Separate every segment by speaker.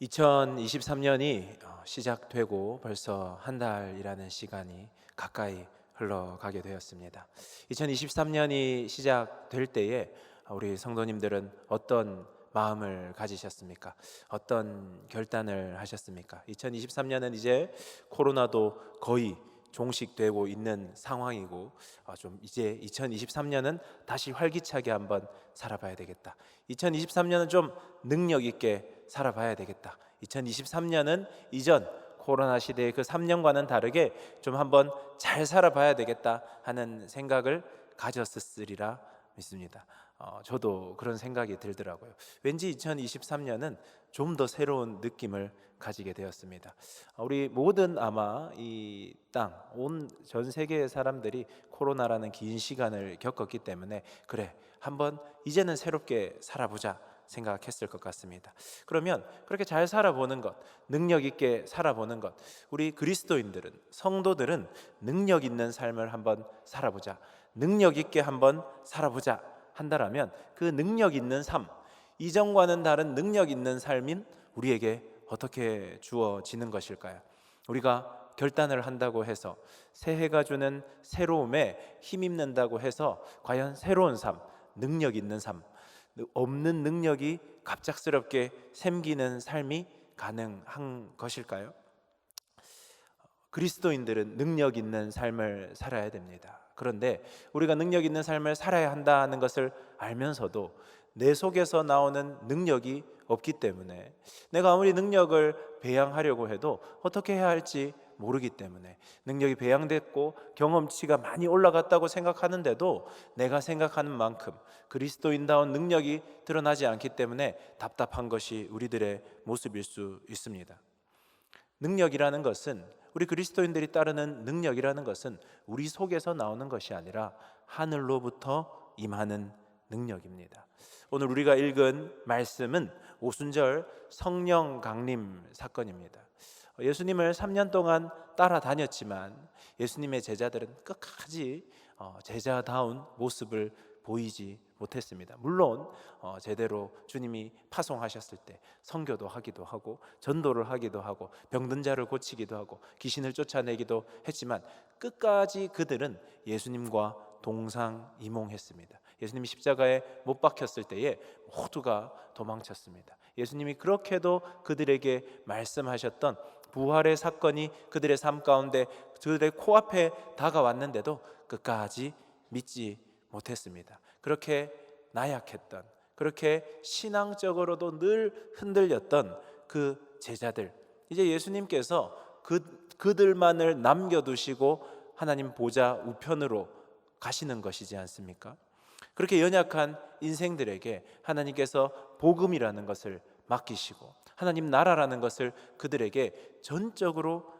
Speaker 1: 2023년이 시작되고 벌써 한 달이라는 시간이 가까이 흘러가게 되었습니다. 2023년이 시작될 때에 우리 성도님들은 어떤 마음을 가지셨습니까? 어떤 결단을 하셨습니까? 2023년은 이제 코로나도 거의 종식되고 있는 상황이고 좀 이제 2023년은 다시 활기차게 한번 살아봐야 되겠다. 2023년은 좀 능력 있게 살아봐야 되겠다. 2023년은 이전 코로나 시대의 그 3년과는 다르게 좀 한번 잘 살아봐야 되겠다 하는 생각을 가졌으리라 믿습니다. 저도 그런 생각이 들더라고요. 왠지 2023년은 좀 더 새로운 느낌을 가지게 되었습니다. 우리 모든 아마 이 땅, 온 전 세계의 사람들이 코로나라는 긴 시간을 겪었기 때문에 그래, 한번 이제는 새롭게 살아보자 생각했을 것 같습니다. 그러면 그렇게 잘 살아보는 것, 능력 있게 살아보는 것, 우리 그리스도인들은, 성도들은 능력 있는 삶을 한번 살아보자, 능력 있게 한번 살아보자 한다라면 그 능력 있는 삶, 이전과는 다른 능력 있는 삶인 우리에게 어떻게 주어지는 것일까요? 우리가 결단을 한다고 해서 새해가 주는 새로움에 힘입는다고 해서 과연 새로운 삶, 능력 있는 삶, 없는 능력이 갑작스럽게 생기는 삶이 가능한 것일까요? 그리스도인들은 능력 있는 삶을 살아야 됩니다. 그런데 우리가 능력 있는 삶을 살아야 한다는 것을 알면서도 내 속에서 나오는 능력이 없기 때문에, 내가 아무리 능력을 배양하려고 해도 어떻게 해야 할지 모르기 때문에, 능력이 배양됐고 경험치가 많이 올라갔다고 생각하는데도 내가 생각하는 만큼 그리스도인다운 능력이 드러나지 않기 때문에 답답한 것이 우리들의 모습일 수 있습니다. 능력이라는 것은, 우리 그리스도인들이 따르는 능력이라는 것은 우리 속에서 나오는 것이 아니라 하늘로부터 임하는 능력입니다. 오늘 우리가 읽은 말씀은 오순절 성령 강림 사건입니다. 예수님을 3년 동안 따라다녔지만 예수님의 제자들은 끝까지 제자다운 모습을 보이지 못했습니다. 물론 제대로 주님이 파송하셨을 때 선교도 하기도 하고 전도를 하기도 하고 병든 자를 고치기도 하고 귀신을 쫓아내기도 했지만 끝까지 그들은 예수님과 동상이몽했습니다. 예수님이 십자가에 못 박혔을 때에 모두가 도망쳤습니다. 예수님이 그렇게도 그들에게 말씀하셨던 부활의 사건이 그들의 삶 가운데 그들의 코앞에 다가왔는데도 끝까지 믿지 못했습니다. 그렇게 나약했던, 그렇게 신앙적으로도 늘 흔들렸던 그 제자들, 이제 예수님께서 그들만을 남겨두시고 하나님 보좌 우편으로 가시는 것이지 않습니까? 그렇게 연약한 인생들에게 하나님께서 복음이라는 것을 맡기시고 하나님 나라라는 것을 그들에게 전적으로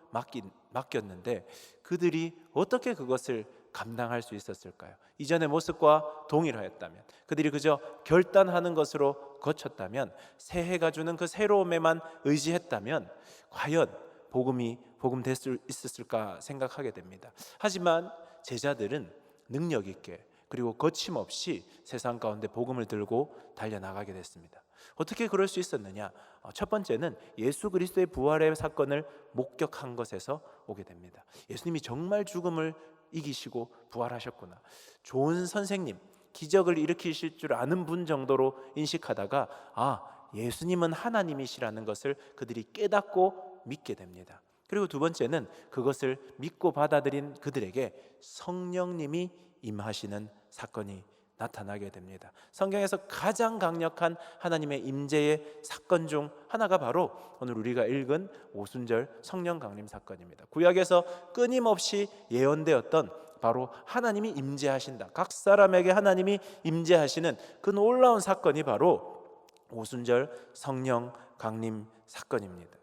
Speaker 1: 맡겼는데 그들이 어떻게 그것을 감당할 수 있었을까요? 이전의 모습과 동일하였다면, 그들이 그저 결단하는 것으로 거쳤다면, 새해가 주는 그 새로움에만 의지했다면 과연 복음 될 수 있었을까 생각하게 됩니다. 하지만 제자들은 능력 있게 그리고 거침없이 세상 가운데 복음을 들고 달려나가게 됐습니다. 어떻게 그럴 수 있었느냐? 첫 번째는 예수 그리스도의 부활의 사건을 목격한 것에서 오게 됩니다. 예수님이 정말 죽음을 이기시고 부활하셨구나, 좋은 선생님, 기적을 일으키실 줄 아는 분 정도로 인식하다가 예수님은 하나님이시라는 것을 그들이 깨닫고 믿게 됩니다. 그리고 두 번째는 그것을 믿고 받아들인 그들에게 성령님이 임하시는 사건이 나타나게 됩니다. 성경에서 가장 강력한 하나님의 임재의 사건 중 하나가 바로 오늘 우리가 읽은 오순절 성령 강림 사건입니다. 구약에서 끊임없이 예언되었던 바로 하나님이 임재하신다, 각 사람에게 하나님이 임재하시는 그 놀라운 사건이 바로 오순절 성령 강림 사건입니다.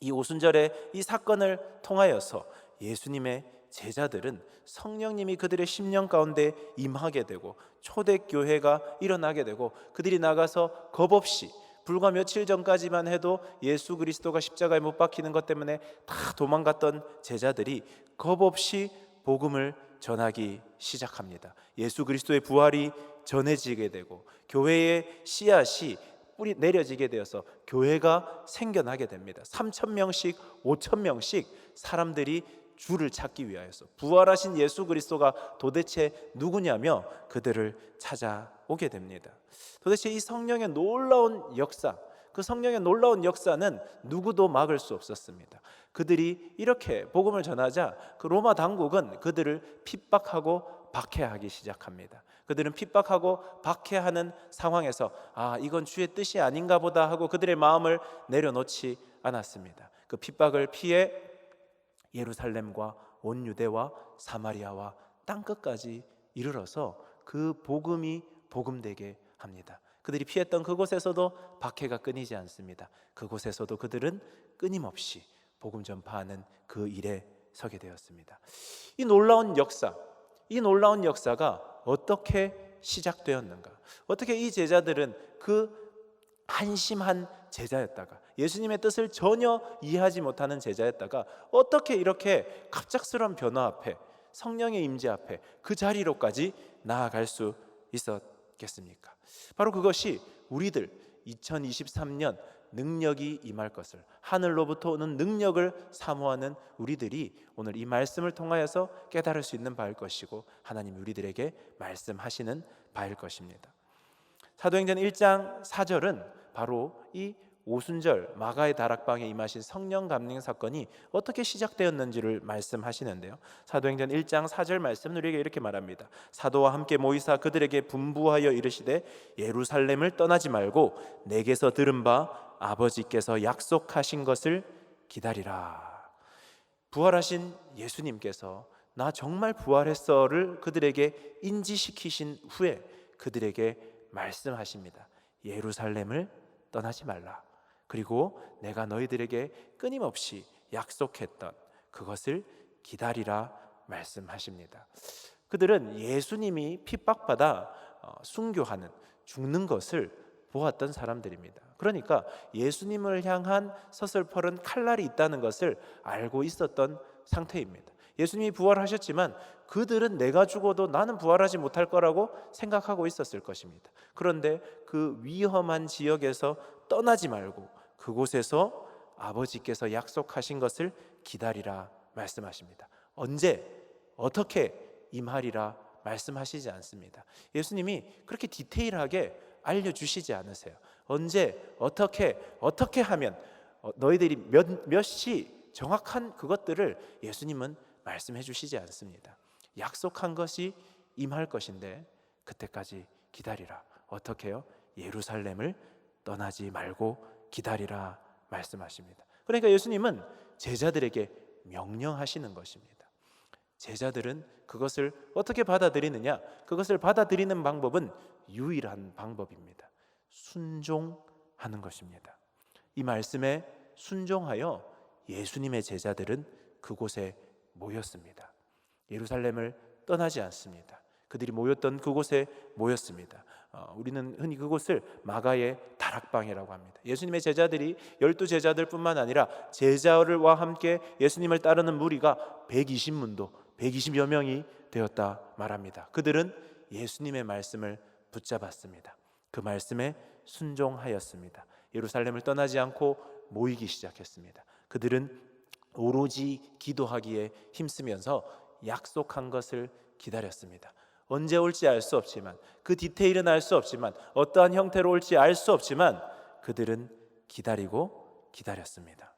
Speaker 1: 이 오순절의 이 사건을 통하여서 예수님의 제자들은 성령님이 그들의 심령 가운데 임하게 되고 초대교회가 일어나게 되고, 그들이 나가서 겁없이, 불과 며칠 전까지만 해도 예수 그리스도가 십자가에 못 박히는 것 때문에 다 도망갔던 제자들이 겁없이 복음을 전하기 시작합니다. 예수 그리스도의 부활이 전해지게 되고 교회의 씨앗이 뿌리 내려지게 되어서 교회가 생겨나게 됩니다. 3,000명씩 5,000명씩 사람들이 주를 찾기 위하여서 부활하신 예수 그리스도가 도대체 누구냐며 그들을 찾아오게 됩니다. 도대체 이 성령의 놀라운 역사, 그 성령의 놀라운 역사는 누구도 막을 수 없었습니다. 그들이 이렇게 복음을 전하자 그 로마 당국은 그들을 핍박하고 박해하기 시작합니다. 그들은 핍박하고 박해하는 상황에서 이건 주의 뜻이 아닌가 보다 하고 그들의 마음을 내려놓지 않았습니다. 그 핍박을 피해 예루살렘과 온 유대와 사마리아와 땅끝까지 이르러서 그 복음이 복음되게 합니다. 그들이 피했던 그곳에서도 박해가 끊이지 않습니다. 그곳에서도 그들은 끊임없이 복음 전파하는 그 일에 서게 되었습니다. 이 놀라운 역사가 어떻게 시작되었는가? 어떻게 이 제자들은 그 한심한 제자였다가 예수님의 뜻을 전혀 이해하지 못하는 제자였다가 어떻게 이렇게 갑작스러운 변화 앞에 성령의 임재 앞에 그 자리로까지 나아갈 수 있었겠습니까? 바로 그것이 우리들 2023년 능력이 임할 것을, 하늘로부터 오는 능력을 사모하는 우리들이 오늘 이 말씀을 통하여서 깨달을 수 있는 바일 것이고 하나님이 우리들에게 말씀하시는 바일 것입니다. 사도행전 1장 4절은 바로 이 오순절 마가의 다락방에 임하신 성령 감령 사건이 어떻게 시작되었는지를 말씀하시는데요. 사도행전 1장 4절 말씀 우리에게 이렇게 말합니다. 사도와 함께 모이사 그들에게 분부하여 이르시되 예루살렘을 떠나지 말고 내게서 들은 바 아버지께서 약속하신 것을 기다리라. 부활하신 예수님께서 나 정말 부활했어를 그들에게 인지시키신 후에 그들에게 말씀하십니다. 예루살렘을 떠나지 말라. 그리고 내가 너희들에게 끊임없이 약속했던 그것을 기다리라 말씀하십니다. 그들은 예수님이 핍박받아 순교하는, 죽는 것을 보았던 사람들입니다. 그러니까 예수님을 향한 서슬퍼런 칼날이 있다는 것을 알고 있었던 상태입니다. 예수님이 부활하셨지만 그들은 내가 죽어도 나는 부활하지 못할 거라고 생각하고 있었을 것입니다. 그런데 그 위험한 지역에서 떠나지 말고 그곳에서 아버지께서 약속하신 것을 기다리라 말씀하십니다. 언제 어떻게 임하리라 말씀하시지 않습니다. 예수님이 그렇게 디테일하게 알려주시지 않으세요. 언제 어떻게 하면 너희들이 몇 시 정확한 그것들을 예수님은 말씀해 주시지 않습니다. 약속한 것이 임할 것인데 그때까지 기다리라. 어떻게요? 예루살렘을 떠나지 말고 기다리라 말씀하십니다. 그러니까 예수님은 제자들에게 명령하시는 것입니다. 제자들은 그것을 어떻게 받아들이느냐? 그것을 받아들이는 방법은 유일한 방법입니다. 순종하는 것입니다. 이 말씀에 순종하여 예수님의 제자들은 그곳에 모였습니다. 예루살렘을 떠나지 않습니다. 그들이 모였던 그곳에 모였습니다. 우리는 흔히 그곳을 마가의 다락방이라고 합니다. 예수님의 제자들이 12제자들 뿐만 아니라 제자들과 함께 예수님을 따르는 무리가 120여 명이 되었다 말합니다. 그들은 예수님의 말씀을 붙잡았습니다. 그 말씀에 순종하였습니다. 예루살렘을 떠나지 않고 모이기 시작했습니다. 그들은 오로지 기도하기에 힘쓰면서 약속한 것을 기다렸습니다. 언제 올지 알 수 없지만, 그 디테일은 알 수 없지만, 어떠한 형태로 올지 알 수 없지만 그들은 기다리고 기다렸습니다.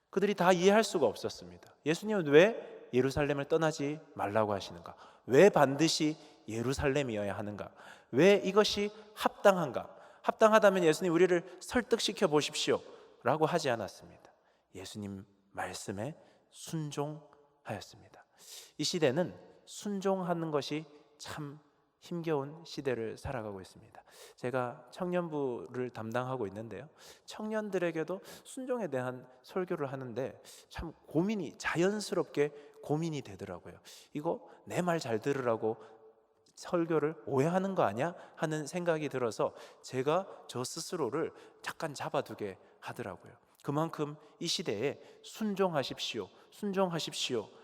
Speaker 1: 그들이 다 이해할 수가 없었습니다. 예수님은 왜 예루살렘을 떠나지 말라고 하시는가? 왜 반드시 예루살렘이어야 하는가? 왜 이것이 합당한가? 합당하다면 예수님 우리를 설득시켜 보십시오 라고 하지 않았습니다. 예수님 말씀에 순종하였습니다. 이 시대는 순종하는 것이 참 힘겨운 시대를 살아가고 있습니다. 제가 청년부를 담당하고 있는데요, 청년들에게도 순종에 대한 설교를 하는데 참 자연스럽게 고민이 되더라고요. 이거 내 말 잘 들으라고 설교를 오해하는 거 아니야? 하는 생각이 들어서 제가 저 스스로를 잠깐 잡아두게 하더라고요. 그만큼 이 시대에 순종하십시오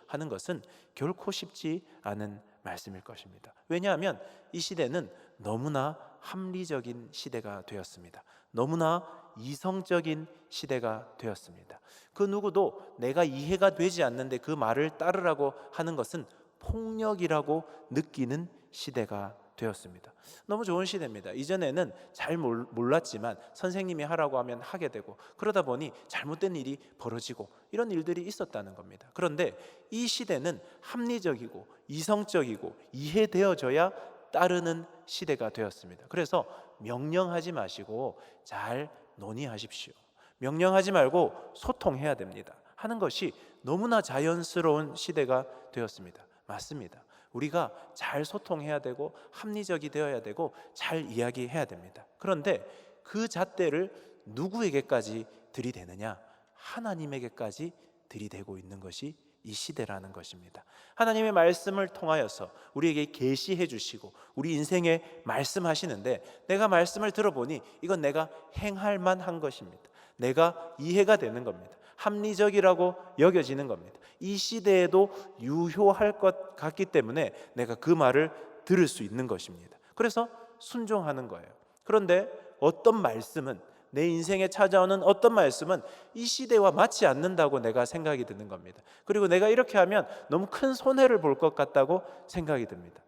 Speaker 1: 하는 것은 결코 쉽지 않은 말씀일 것입니다. 왜냐하면 이 시대는 너무나 합리적인 시대가 되었습니다. 너무나 이성적인 시대가 되었습니다. 그 누구도 내가 이해가 되지 않는데 그 말을 따르라고 하는 것은 폭력이라고 느끼는 시대가 되었습니다. 너무 좋은 시대입니다. 이전에는 잘 몰랐지만 선생님이 하라고 하면 하게 되고, 그러다 보니 잘못된 일이 벌어지고 이런 일들이 있었다는 겁니다. 그런데 이 시대는 합리적이고 이성적이고 이해되어져야 따르는 시대가 되었습니다. 그래서 명령하지 마시고 잘 논의하십시오. 명령하지 말고 소통해야 됩니다 하는 것이 너무나 자연스러운 시대가 되었습니다. 맞습니다. 우리가 잘 소통해야 되고 합리적이 되어야 되고 잘 이야기해야 됩니다. 그런데 그 잣대를 누구에게까지 들이대느냐? 하나님에게까지 들이대고 있는 것이 이 시대라는 것입니다. 하나님의 말씀을 통하여서 우리에게 계시해 주시고 우리 인생에 말씀하시는데, 내가 말씀을 들어보니 이건 내가 행할 만한 것입니다. 내가 이해가 되는 겁니다. 합리적이라고 여겨지는 겁니다. 이 시대에도 유효할 것 같기 때문에 내가 그 말을 들을 수 있는 것입니다. 그래서 순종하는 거예요. 그런데 어떤 말씀은, 내 인생에 찾아오는 어떤 말씀은 이 시대와 맞지 않는다고 내가 생각이 드는 겁니다. 그리고 내가 이렇게 하면 너무 큰 손해를 볼 것 같다고 생각이 듭니다.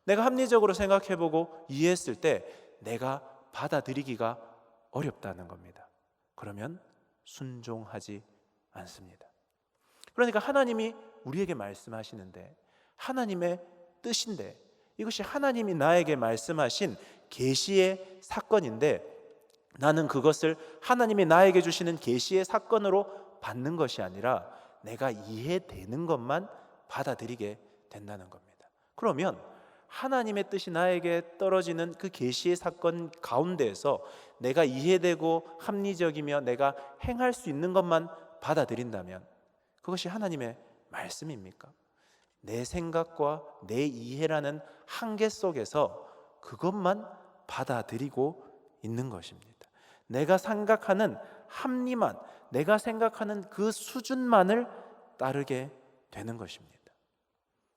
Speaker 1: 내가 합리적으로 생각해보고 이해했을 때 내가 받아들이기가 어렵다는 겁니다. 그러면 순종하지 않습니다. 그러니까 하나님이 우리에게 말씀하시는데, 하나님의 뜻인데, 이것이 하나님이 나에게 말씀하신 계시의 사건인데, 나는 그것을 하나님이 나에게 주시는 계시의 사건으로 받는 것이 아니라 내가 이해되는 것만 받아들이게 된다는 겁니다. 그러면 하나님의 뜻이 나에게 떨어지는 그 계시의 사건 가운데에서 내가 이해되고 합리적이며 내가 행할 수 있는 것만 받아들인다면 그것이 하나님의 말씀입니까? 내 생각과 내 이해라는 한계 속에서 그것만 받아들이고 있는 것입니다. 내가 생각하는 합리만, 내가 생각하는 그 수준만을 따르게 되는 것입니다.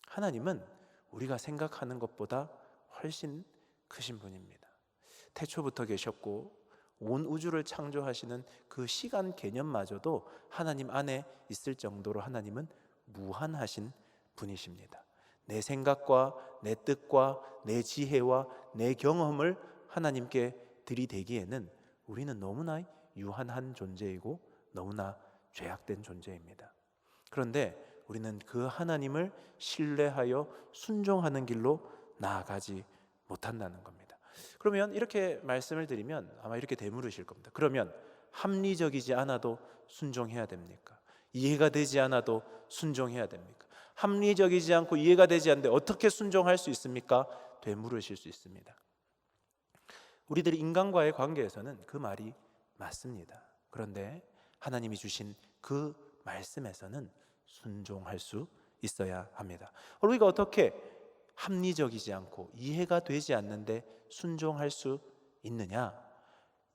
Speaker 1: 하나님은 우리가 생각하는 것보다 훨씬 크신 분입니다. 태초부터 계셨고 온 우주를 창조하시는 그 시간 개념마저도 하나님 안에 있을 정도로 하나님은 무한하신 분이십니다. 내 생각과 내 뜻과 내 지혜와 내 경험을 하나님께 들이대기에는 우리는 너무나 유한한 존재이고 너무나 죄악된 존재입니다. 그런데 우리는 그 하나님을 신뢰하여 순종하는 길로 나아가지 못한다는 겁니다. 그러면 이렇게 말씀을 드리면 아마 이렇게 되물으실 겁니다. 그러면 합리적이지 않아도 순종해야 됩니까? 이해가 되지 않아도 순종해야 됩니까? 합리적이지 않고 이해가 되지 않는데 어떻게 순종할 수 있습니까? 되물으실 수 있습니다. 우리들이 인간과의 관계에서는 그 말이 맞습니다. 그런데 하나님이 주신 그 말씀에서는 순종할 수 있어야 합니다. 우리가 어떻게 합리적이지 않고 이해가 되지 않는데 순종할 수 있느냐?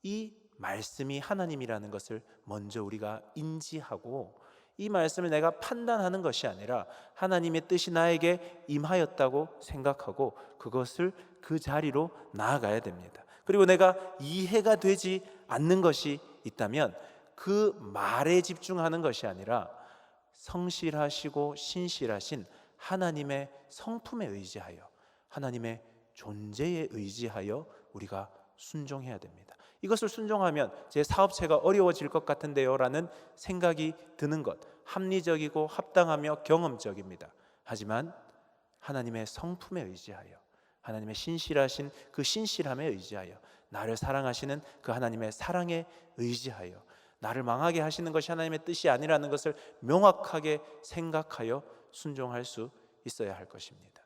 Speaker 1: 이 말씀이 하나님이라는 것을 먼저 우리가 인지하고 이 말씀을 내가 판단하는 것이 아니라 하나님의 뜻이 나에게 임하였다고 생각하고 그것을 그 자리로 나아가야 됩니다. 그리고 내가 이해가 되지 않는 것이 있다면 그 말에 집중하는 것이 아니라 성실하시고 신실하신 하나님의 성품에 의지하여 하나님의 존재에 의지하여 우리가 순종해야 됩니다. 이것을 순종하면 제 사업체가 어려워질 것 같은데요 라는 생각이 드는 것, 합리적이고 합당하며 경험적입니다. 하지만 하나님의 성품에 의지하여 하나님의 신실하신 그 신실함에 의지하여 나를 사랑하시는 그 하나님의 사랑에 의지하여 나를 망하게 하시는 것이 하나님의 뜻이 아니라는 것을 명확하게 생각하여 순종할 수 있어야 할 것입니다.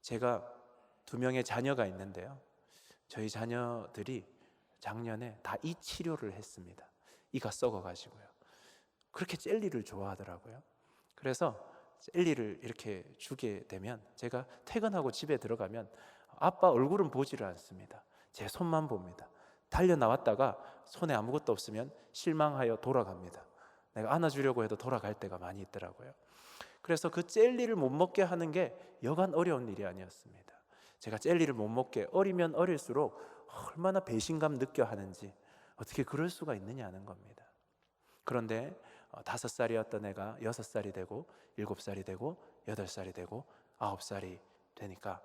Speaker 1: 제가 2명의 자녀가 있는데요, 저희 자녀들이 작년에 다 이 치료를 했습니다. 이가 썩어가지고요. 그렇게 젤리를 좋아하더라고요. 그래서 젤리를 이렇게 주게 되면 제가 퇴근하고 집에 들어가면 아빠 얼굴은 보지를 않습니다. 제 손만 봅니다. 달려 나왔다가 손에 아무것도 없으면 실망하여 돌아갑니다. 내가 안아주려고 해도 돌아갈 때가 많이 있더라고요. 그래서 그 젤리를 못 먹게 하는 게 여간 어려운 일이 아니었습니다. 제가 젤리를 못 먹게 어리면 어릴수록 얼마나 배신감 느껴 하는지, 어떻게 그럴 수가 있느냐는 겁니다. 그런데 5살이었던 애가 6살이 되고 7살이 되고 8살이 되고 9살이 되니까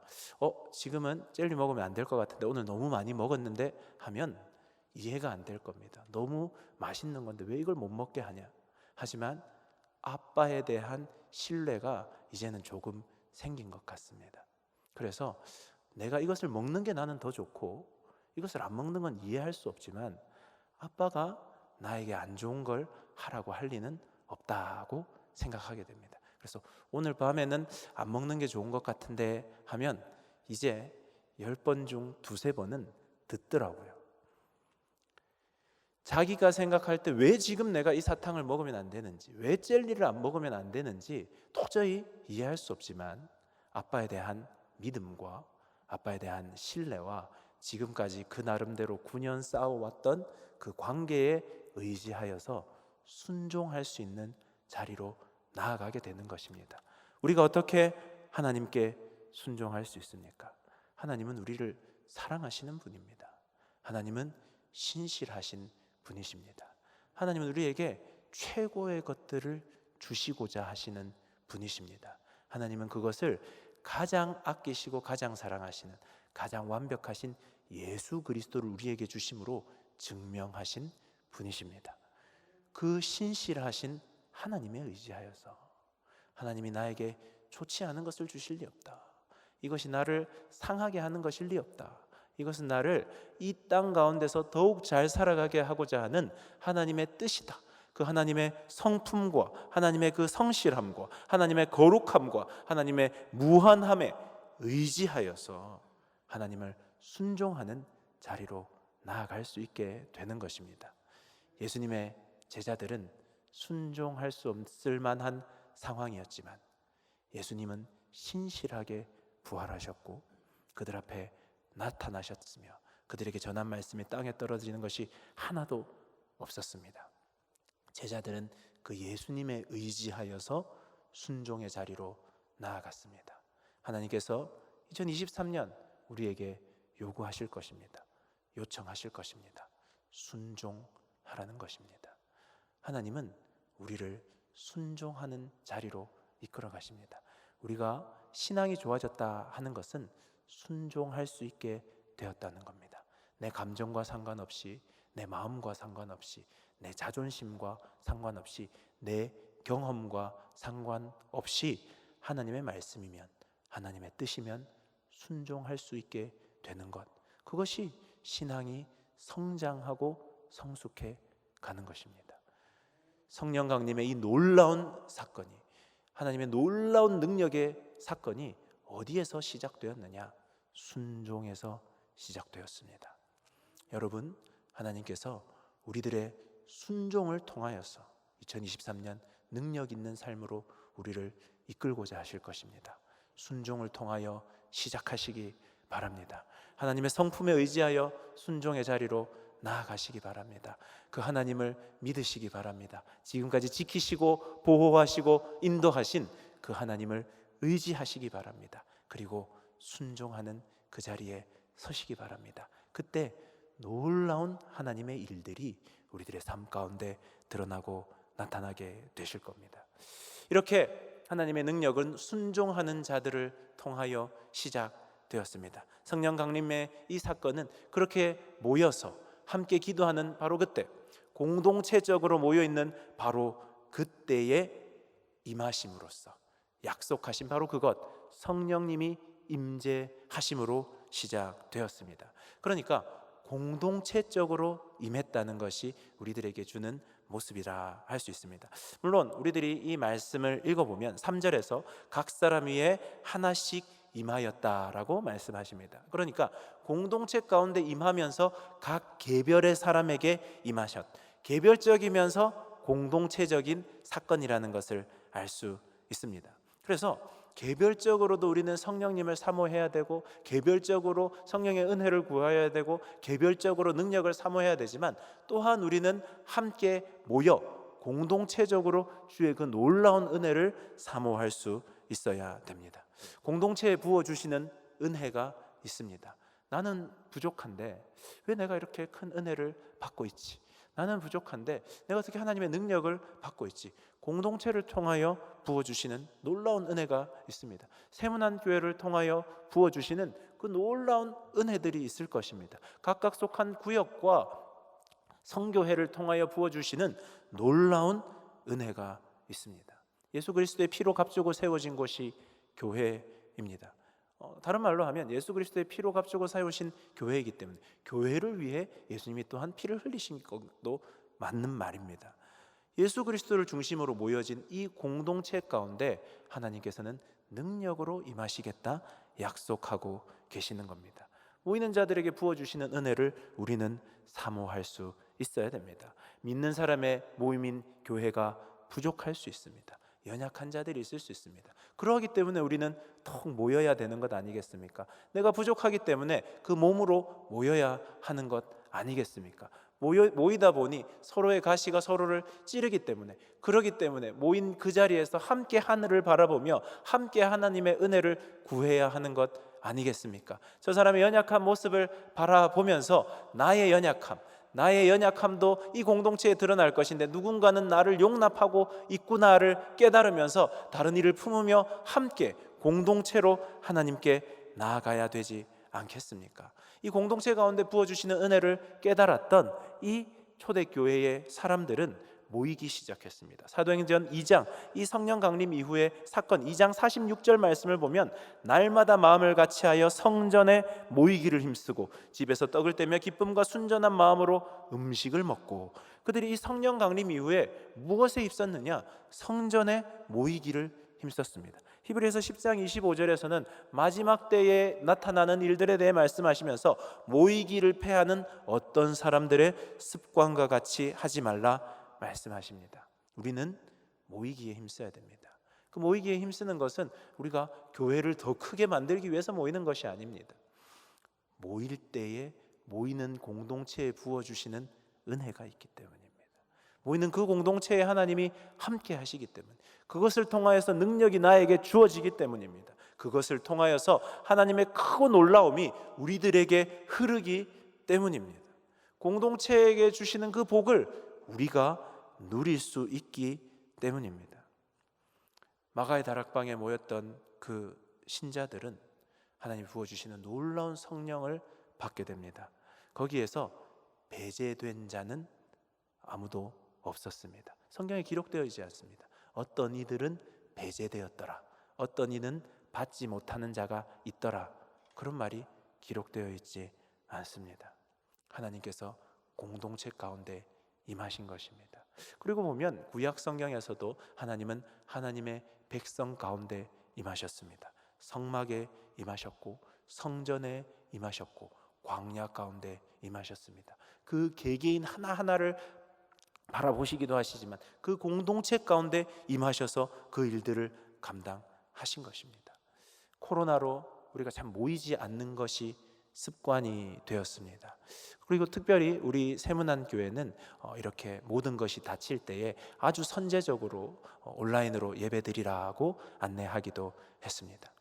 Speaker 1: 지금은 젤리 먹으면 안 될 것 같은데 오늘 너무 많이 먹었는데 하면 이해가 안 될 겁니다. 너무 맛있는 건데 왜 이걸 못 먹게 하냐. 하지만 아빠에 대한 신뢰가 이제는 조금 생긴 것 같습니다. 그래서 내가 이것을 먹는 게 나는 더 좋고 이것을 안 먹는 건 이해할 수 없지만 아빠가 나에게 안 좋은 걸 하라고 할 리는 없다고 생각하게 됩니다. 그래서 오늘 밤에는 안 먹는 게 좋은 것 같은데 하면 이제 10번 중 2-3번은 듣더라고요. 자기가 생각할 때 왜 지금 내가 이 사탕을 먹으면 안 되는지, 왜 젤리를 안 먹으면 안 되는지 도저히 이해할 수 없지만 아빠에 대한 믿음과 아빠에 대한 신뢰와 지금까지 그 나름대로 9년 싸워왔던 그 관계에 의지하여서 순종할 수 있는 자리로 나아가게 되는 것입니다. 우리가 어떻게 하나님께 순종할 수 있습니까? 하나님은 우리를 사랑하시는 분입니다. 하나님은 신실하신 분이십니다. 하나님은 우리에게 최고의 것들을 주시고자 하시는 분이십니다. 하나님은 그것을 가장 아끼시고 가장 사랑하시는 가장 완벽하신 예수 그리스도를 우리에게 주심으로 증명하신 분이십니다. 그 신실하신 하나님에 의지하여서 하나님이 나에게 좋지 않은 것을 주실 리 없다. 이것이 나를 상하게 하는 것일 리 없다. 이것은 나를 이 땅 가운데서 더욱 잘 살아가게 하고자 하는 하나님의 뜻이다. 그 하나님의 성품과 하나님의 그 성실함과 하나님의 거룩함과 하나님의 무한함에 의지하여서 하나님을 순종하는 자리로 나아갈 수 있게 되는 것입니다. 예수님의 제자들은 순종할 수 없을 만한 상황이었지만 예수님은 신실하게 부활하셨고 그들 앞에 나타나셨으며 그들에게 전한 말씀이 땅에 떨어지는 것이 하나도 없었습니다. 제자들은 그 예수님에 의지하여서 순종의 자리로 나아갔습니다. 하나님께서 2023년 우리에게 요구하실 것입니다. 요청하실 것입니다. 순종하라는 것입니다. 하나님은 우리를 순종하는 자리로 이끌어 가십니다. 우리가 신앙이 좋아졌다 하는 것은 순종할 수 있게 되었다는 겁니다. 내 감정과 상관없이, 내 마음과 상관없이, 내 자존심과 상관없이, 내 경험과 상관없이 하나님의 말씀이면, 하나님의 뜻이면 순종할 수 있게 되는 것, 그것이 신앙이 성장하고 성숙해 가는 것입니다. 성령 강림의 이 놀라운 사건이, 하나님의 놀라운 능력의 사건이 어디에서 시작되었느냐? 순종에서 시작되었습니다. 여러분, 하나님께서 우리들의 순종을 통하여서 2023년 능력 있는 삶으로 우리를 이끌고자 하실 것입니다. 순종을 통하여 시작하시기 바랍니다. 하나님의 성품에 의지하여 순종의 자리로 나아가시기 바랍니다. 그 하나님을 믿으시기 바랍니다. 지금까지 지키시고 보호하시고 인도하신 그 하나님을 의지하시기 바랍니다. 그리고 순종하는 그 자리에 서시기 바랍니다. 그때 놀라운 하나님의 일들이 우리들의 삶 가운데 드러나고 나타나게 되실 겁니다. 이렇게 하나님의 능력은 순종하는 자들을 통하여 시작되었습니다. 성령 강림의 이 사건은 그렇게 모여서 함께 기도하는 바로 그때, 공동체적으로 모여있는 바로 그때에 임하심으로써 약속하신 바로 그것, 성령님이 임재하심으로 시작되었습니다. 그러니까 공동체적으로 임했다는 것이 우리들에게 주는 모습이라 할 수 있습니다. 물론 우리들이 이 말씀을 읽어보면 3절에서 각 사람 위에 하나씩 임하였다라고 말씀하십니다. 그러니까 공동체 가운데 임하면서 각 개별의 사람에게 임하셨, 개별적이면서 공동체적인 사건이라는 것을 알 수 있습니다. 그래서 개별적으로도 우리는 성령님을 사모해야 되고, 개별적으로 성령의 은혜를 구해야 되고, 개별적으로 능력을 사모해야 되지만, 또한 우리는 함께 모여 공동체적으로 주의 그 놀라운 은혜를 사모할 수 있어야 됩니다. 공동체에 부어주시는 은혜가 있습니다. 나는 부족한데 왜 내가 이렇게 큰 은혜를 받고 있지? 나는 부족한데 내가 어떻게 하나님의 능력을 받고 있지? 공동체를 통하여 부어주시는 놀라운 은혜가 있습니다. 세문안 교회를 통하여 부어주시는 그 놀라운 은혜들이 있을 것입니다. 각각 속한 구역과 성교회를 통하여 부어주시는 놀라운 은혜가 있습니다. 예수 그리스도의 피로 값주고 세워진 곳이 교회입니다. 다른 말로 하면 예수 그리스도의 피로 값주고 세우신 교회이기 때문에 교회를 위해 예수님이 또한 피를 흘리신 것도 맞는 말입니다. 예수 그리스도를 중심으로 모여진 이 공동체 가운데 하나님께서는 능력으로 임하시겠다 약속하고 계시는 겁니다. 모이는 자들에게 부어주시는 은혜를 우리는 사모할 수 있어야 됩니다. 믿는 사람의 모임인 교회가 부족할 수 있습니다. 연약한 자들이 있을 수 있습니다. 그러기 때문에 우리는 통 모여야 되는 것 아니겠습니까? 내가 부족하기 때문에 그 몸으로 모여야 하는 것 아니겠습니까? 모이다 보니 서로의 가시가 서로를 찌르기 때문에, 그러기 때문에 모인 그 자리에서 함께 하늘을 바라보며 함께 하나님의 은혜를 구해야 하는 것 아니겠습니까? 저 사람의 연약한 모습을 바라보면서 나의 연약함도 이 공동체에 드러날 것인데 누군가는 나를 용납하고 있구나를 깨달으면서 다른 이를 품으며 함께 공동체로 하나님께 나아가야 되지 않겠습니까? 이 공동체 가운데 부어주시는 은혜를 깨달았던 이 초대교회의 사람들은 모이기 시작했습니다. 사도행전 2장 이 성령 강림 이후의 사건 2장 46절 말씀을 보면 날마다 마음을 같이하여 성전에 모이기를 힘쓰고 집에서 떡을 떼며 기쁨과 순전한 마음으로 음식을 먹고. 그들이 이 성령 강림 이후에 무엇에 힘썼느냐? 성전에 모이기를 힘썼습니다. 히브리서 10장 25절에서는 마지막 때에 나타나는 일들에 대해 말씀하시면서 모이기를 패하는 어떤 사람들의 습관과 같이 하지 말라 말씀하십니다. 우리는 모이기에 힘써야 됩니다. 그 모이기에 힘쓰는 것은 우리가 교회를 더 크게 만들기 위해서 모이는 것이 아닙니다. 모일 때에 모이는 공동체에 부어주시는 은혜가 있기 때문입니다. 모이는 그 공동체에 하나님이 함께 하시기 때문에, 그것을 통하여서 능력이 나에게 주어지기 때문입니다. 그것을 통하여서 하나님의 크고 놀라움이 우리들에게 흐르기 때문입니다. 공동체에게 주시는 그 복을 우리가 누릴 수 있기 때문입니다. 마가의 다락방에 모였던 그 신자들은 하나님 부어주시는 놀라운 성령을 받게 됩니다. 거기에서 배제된 자는 아무도 없었습니다. 성경에 기록되어 있지 않습니다. 어떤 이들은 배제되었더라, 어떤 이는 받지 못하는 자가 있더라, 그런 말이 기록되어 있지 않습니다. 하나님께서 공동체 가운데 임하신 것입니다. 그리고 보면 구약 성경에서도 하나님은 하나님의 백성 가운데 임하셨습니다. 성막에 임하셨고 성전에 임하셨고 광야 가운데 임하셨습니다. 그 개개인 하나하나를 바라보시기도 하시지만 그 공동체 가운데 임하셔서 그 일들을 감당하신 것입니다. 코로나로 우리가 참 모이지 않는 것이 습관이 되었습니다. 그리고 특별히 우리 세문안 교회는 이렇게 모든 것이 닫힐 때에 아주 선제적으로 온라인으로 예배드리라고 안내하기도 했습니다.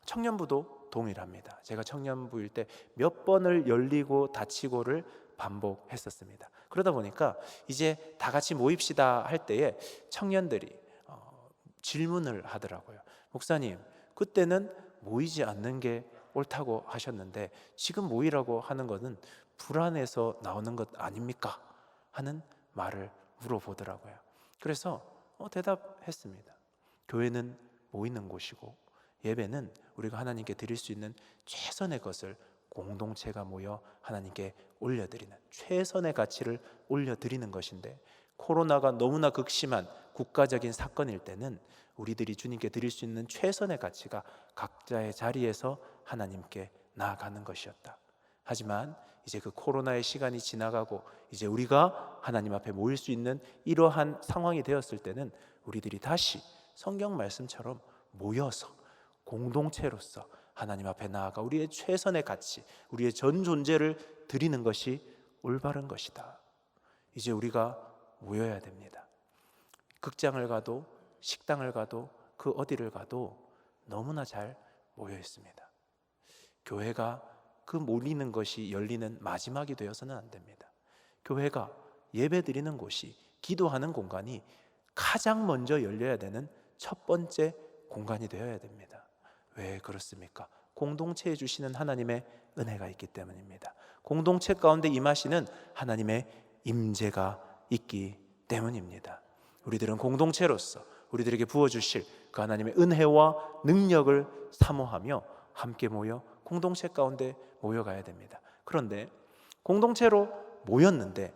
Speaker 1: 청년부도 동일합니다. 제가 청년부일 때 몇 번을 열리고 닫히고를 반복했었습니다. 그러다 보니까 이제 다 같이 모입시다 할 때에 청년들이 질문을 하더라고요. 목사님, 그때는 모이지 않는 게 옳다고 하셨는데 지금 모이라고 하는 것은 불안해서 나오는 것 아닙니까? 하는 말을 물어보더라고요. 그래서 대답했습니다. 교회는 모이는 곳이고 예배는 우리가 하나님께 드릴 수 있는 최선의 것을 공동체가 모여 하나님께 올려드리는 최선의 가치를 올려드리는 것인데, 코로나가 너무나 극심한 국가적인 사건일 때는 우리들이 주님께 드릴 수 있는 최선의 가치가 각자의 자리에서 하나님께 나아가는 것이었다. 하지만 이제 그 코로나의 시간이 지나가고 이제 우리가 하나님 앞에 모일 수 있는 이러한 상황이 되었을 때는 우리들이 다시 성경 말씀처럼 모여서 공동체로서 하나님 앞에 나아가 우리의 최선의 가치, 우리의 전 존재를 드리는 것이 올바른 것이다. 이제 우리가 모여야 됩니다. 극장을 가도 식당을 가도 그 어디를 가도 너무나 잘 모여 있습니다. 교회가 그 모이는 것이 열리는 마지막이 되어서는 안 됩니다. 교회가 예배드리는 곳이, 기도하는 공간이 가장 먼저 열려야 되는 첫 번째 공간이 되어야 됩니다. 왜 그렇습니까? 공동체에 주시는 하나님의 은혜가 있기 때문입니다. 공동체 가운데 임하시는 하나님의 임재가 있기 때문입니다. 우리들은 공동체로서 우리들에게 부어주실 그 하나님의 은혜와 능력을 사모하며 함께 모여 공동체 가운데 모여가야 됩니다. 그런데 공동체로 모였는데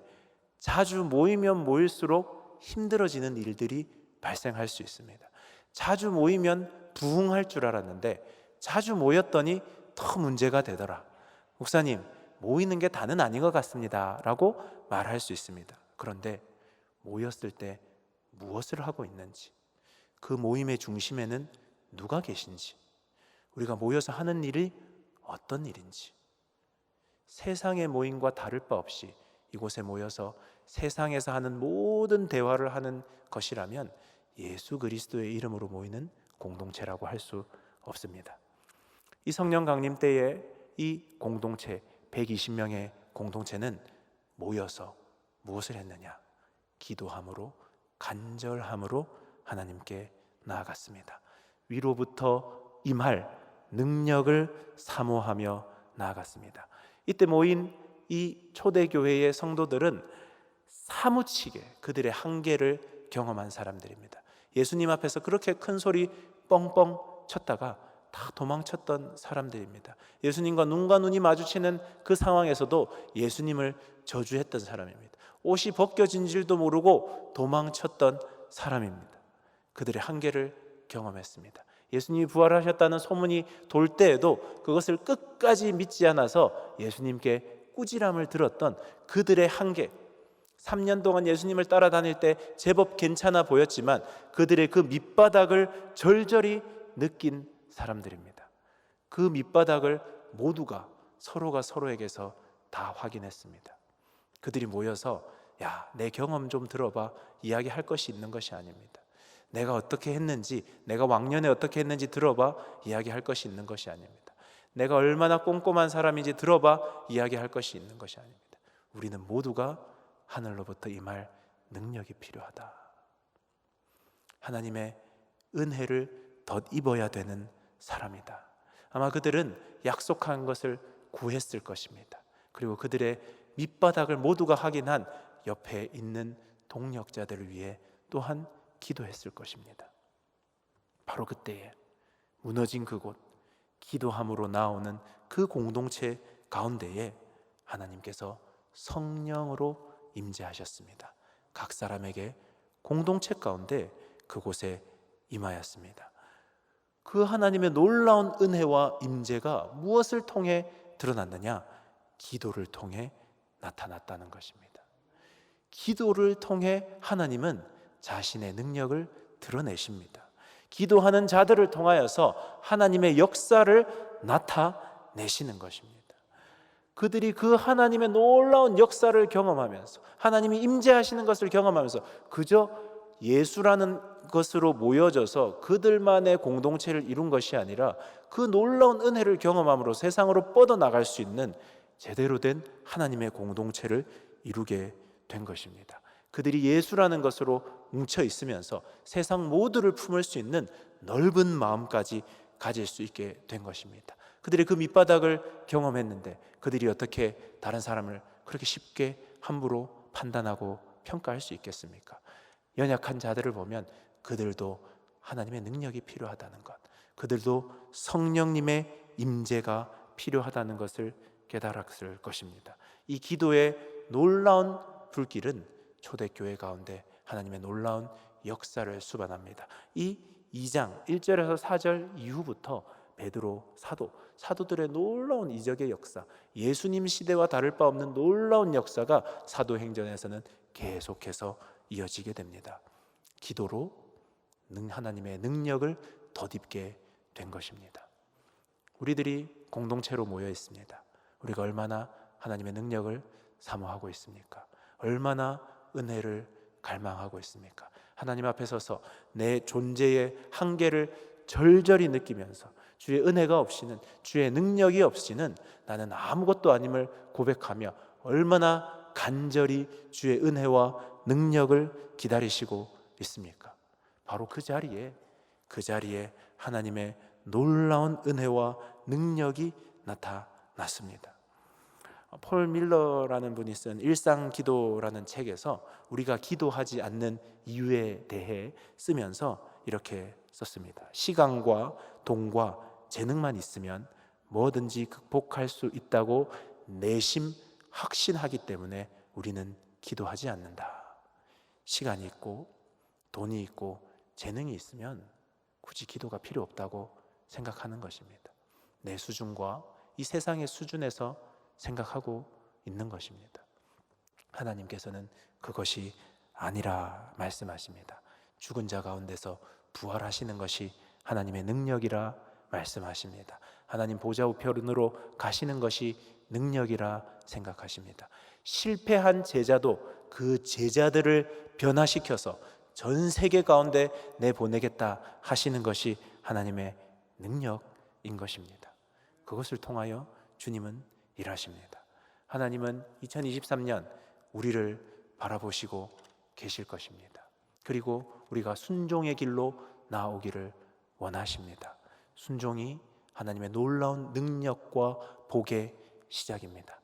Speaker 1: 자주 모이면 모일수록 힘들어지는 일들이 발생할 수 있습니다. 자주 모이면 부흥할 줄 알았는데 자주 모였더니 더 문제가 되더라. 목사님, 모이는 게 다는 아닌 것 같습니다 라고 말할 수 있습니다. 그런데 모였을 때 무엇을 하고 있는지, 그 모임의 중심에는 누가 계신지, 우리가 모여서 하는 일이 어떤 일인지, 세상의 모임과 다를 바 없이 이곳에 모여서 세상에서 하는 모든 대화를 하는 것이라면 예수 그리스도의 이름으로 모이는 공동체라고 할 수 없습니다. 이 성령 강림 때에 이 공동체 120명의 공동체는 모여서 무엇을 했느냐? 기도함으로, 간절함으로 하나님께 나아갔습니다. 위로부터 임할 능력을 사모하며 나아갔습니다. 이때 모인 이 초대교회의 성도들은 사무치게 그들의 한계를 경험한 사람들입니다. 예수님 앞에서 그렇게 큰 소리 뻥뻥 쳤다가 다 도망쳤던 사람들입니다. 예수님과 눈과 눈이 마주치는 그 상황에서도 예수님을 저주했던 사람입니다. 옷이 벗겨진 줄도 모르고 도망쳤던 사람입니다. 그들의 한계를 경험했습니다. 예수님이 부활하셨다는 소문이 돌 때에도 그것을 끝까지 믿지 않아서 예수님께 꾸지람을 들었던 그들의 한계, 3년 동안 예수님을 따라다닐 때 제법 괜찮아 보였지만 그들의 그 밑바닥을 절절히 느낀 사람들입니다. 그 밑바닥을 모두가 서로가 서로에게서 다 확인했습니다. 그들이 모여서 야, 내 경험 좀 들어봐 이야기할 것이 있는 것이 아닙니다. 내가 어떻게 했는지, 내가 왕년에 어떻게 했는지 들어봐 이야기할 것이 있는 것이 아닙니다. 내가 얼마나 꼼꼼한 사람인지 들어봐 이야기할 것이 있는 것이 아닙니다. 우리는 모두가 하늘로부터 임할 능력이 필요하다. 하나님의 은혜를 덧입어야 되는 사람이다. 아마 그들은 약속한 것을 구했을 것입니다. 그리고 그들의 밑바닥을 모두가 확인한 옆에 있는 동력자들을 위해 또한 기도했을 것입니다. 바로 그때에 무너진 그곳, 기도함으로 나오는 그 공동체 가운데에 하나님께서 성령으로 임재하셨습니다. 각 사람에게 공동체 가운데 그곳에 임하였습니다. 그 하나님의 놀라운 은혜와 임재가 무엇을 통해 드러났느냐? 기도를 통해 나타났다는 것입니다. 기도를 통해 하나님은 자신의 능력을 드러내십니다. 기도하는 자들을 통하여서 하나님의 역사를 나타내시는 것입니다. 그들이 그 하나님의 놀라운 역사를 경험하면서 하나님이 임재하시는 것을 경험하면서 그저 예수라는 것으로 모여져서 그들만의 공동체를 이룬 것이 아니라 그 놀라운 은혜를 경험함으로 세상으로 뻗어나갈 수 있는 제대로 된 하나님의 공동체를 이루게 된 것입니다. 그들이 예수라는 것으로 뭉쳐 있으면서 세상 모두를 품을 수 있는 넓은 마음까지 가질 수 있게 된 것입니다. 그들이 그 밑바닥을 경험했는데 그들이 어떻게 다른 사람을 그렇게 쉽게 함부로 판단하고 평가할 수 있겠습니까? 연약한 자들을 보면 그들도 하나님의 능력이 필요하다는 것, 그들도 성령님의 임재가 필요하다는 것을 깨달았을 것입니다. 이 기도의 놀라운 불길은 초대교회 가운데 하나님의 놀라운 역사를 수반합니다. 이 2장 1절에서 4절 이후부터 베드로 사도들의 놀라운 이적의 역사, 예수님 시대와 다를 바 없는 놀라운 역사가 사도행전에서는 계속해서 이어지게 됩니다. 기도로 하나님의 능력을 덧입게 된 것입니다. 우리들이 공동체로 모여 있습니다. 우리가 얼마나 하나님의 능력을 사모하고 있습니까? 얼마나 은혜를 갈망하고 있습니까? 하나님 앞에 서서 내 존재의 한계를 절절히 느끼면서 주의 은혜가 없이는, 주의 능력이 없이는 나는 아무것도 아님을 고백하며 얼마나 간절히 주의 은혜와 능력을 기다리시고 있습니까? 바로 그 자리에 하나님의 놀라운 은혜와 능력이 나타났습니다. 폴 밀러라는 분이 쓴 일상기도라는 책에서 우리가 기도하지 않는 이유에 대해 쓰면서 이렇게 썼습니다. 시간과 돈과 재능만 있으면 뭐든지 극복할 수 있다고 내심 확신하기 때문에 우리는 기도하지 않는다. 시간이 있고 돈이 있고 재능이 있으면 굳이 기도가 필요 없다고 생각하는 것입니다. 내 수준과 이 세상의 수준에서 생각하고 있는 것입니다. 하나님께서는 그것이 아니라 말씀하십니다. 죽은 자 가운데서 부활하시는 것이 하나님의 능력이라 말씀하십니다. 하나님 보좌 우편으로 가시는 것이 능력이라 생각하십니다. 실패한 제자도 그 제자들을 변화시켜서 전 세계 가운데 내보내겠다 하시는 것이 하나님의 능력인 것입니다. 그것을 통하여 주님은 일하십니다. 하나님은 2023년 우리를 바라보시고 계실 것입니다. 그리고 우리가 순종의 길로 나오기를 원하십니다. 순종이 하나님의 놀라운 능력과 복의 시작입니다.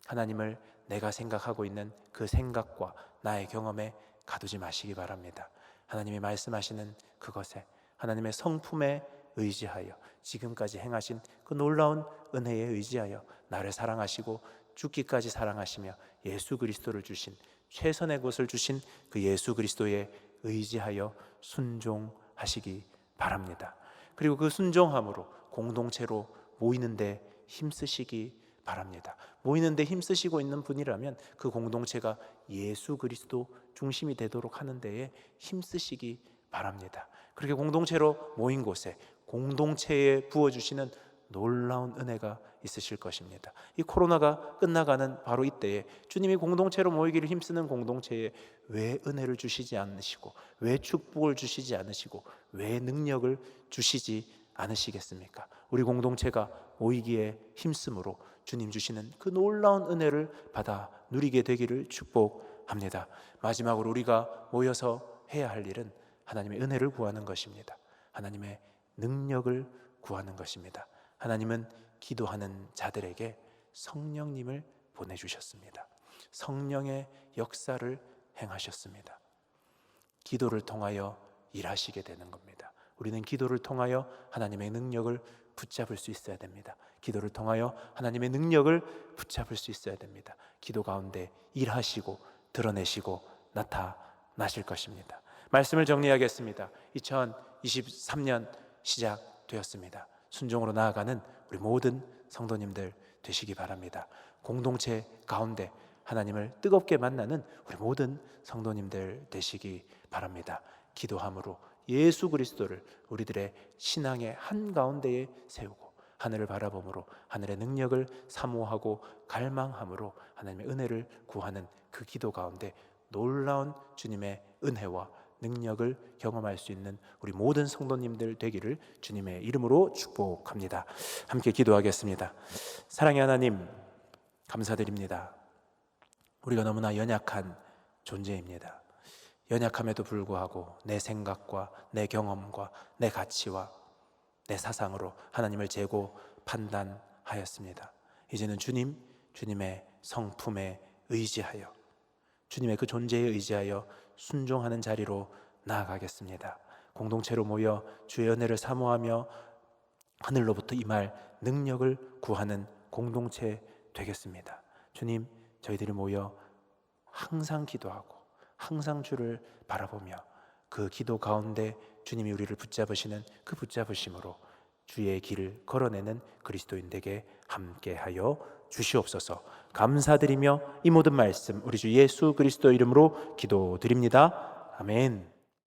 Speaker 1: 하나님을 내가 생각하고 있는 그 생각과 나의 경험에 가두지 마시기 바랍니다. 하나님이 말씀하시는 그것에, 하나님의 성품에 의지하여 지금까지 행하신 그 놀라운 은혜에 의지하여 나를 사랑하시고 죽기까지 사랑하시며 예수 그리스도를 주신, 최선의 것을 주신 그 예수 그리스도에 의지하여 순종하시기 바랍니다. 그리고 그 순종함으로 공동체로 모이는데 힘쓰시기 바랍니다. 모이는데 힘쓰시고 있는 분이라면 그 공동체가 예수 그리스도 중심이 되도록 하는 데에 힘쓰시기 바랍니다. 그렇게 공동체로 모인 곳에 공동체에 부어주시는 놀라운 은혜가 있으실 것입니다. 이 코로나가 끝나가는 바로 이때에 주님이 공동체로 모이기를 힘쓰는 공동체에 왜 은혜를 주시지 않으시고, 왜 축복을 주시지 않으시고, 왜 능력을 주시지 않으시겠습니까? 우리 공동체가 모이기에 힘쓰므로 주님 주시는 그 놀라운 은혜를 받아 누리게 되기를 축복합니다. 마지막으로 우리가 모여서 해야 할 일은 하나님의 은혜를 구하는 것입니다. 하나님의 능력을 구하는 것입니다. 하나님은 기도하는 자들에게 성령님을 보내주셨습니다. 성령의 역사를 행하셨습니다. 기도를 통하여 일하시게 되는 겁니다. 우리는 기도를 통하여 하나님의 능력을 붙잡을 수 있어야 됩니다. 기도를 통하여 하나님의 능력을 붙잡을 수 있어야 됩니다. 기도 가운데 일하시고 드러내시고 나타나실 것입니다. 말씀을 정리하겠습니다. 2023년 시작되었습니다. 순종으로 나아가는 우리 모든 성도님들 되시기 바랍니다. 공동체 가운데 하나님을 뜨겁게 만나는 우리 모든 성도님들 되시기 바랍니다. 기도함으로 예수 그리스도를 우리들의 신앙의 한가운데에 세우고 하늘을 바라봄으로 하늘의 능력을 사모하고 갈망함으로 하나님의 은혜를 구하는 그 기도 가운데 놀라운 주님의 은혜와 능력을 경험할 수 있는 우리 모든 성도님들 되기를 주님의 이름으로 축복합니다. 함께 기도하겠습니다. 사랑의 하나님, 감사드립니다. 우리가 너무나 연약한 존재입니다. 연약함에도 불구하고 내 생각과 내 경험과 내 가치와 내 사상으로 하나님을 재고 판단하였습니다. 이제는 주님의 성품에 의지하여, 주님의 그 존재에 의지하여 순종하는 자리로 나아가겠습니다. 공동체로 모여 주의 은혜를 사모하며 하늘로부터 임할 능력을 구하는 공동체 되겠습니다. 주님, 저희들이 모여 항상 기도하고 항상 주를 바라보며 그 기도 가운데 주님이 우리를 붙잡으시는 그 붙잡으심으로 주의 길을 걸어내는 그리스도인 되게 함께하여 주시옵소서. 감사드리며 이 모든 말씀 우리 주 예수 그리스도 이름으로 기도드립니다. 아멘.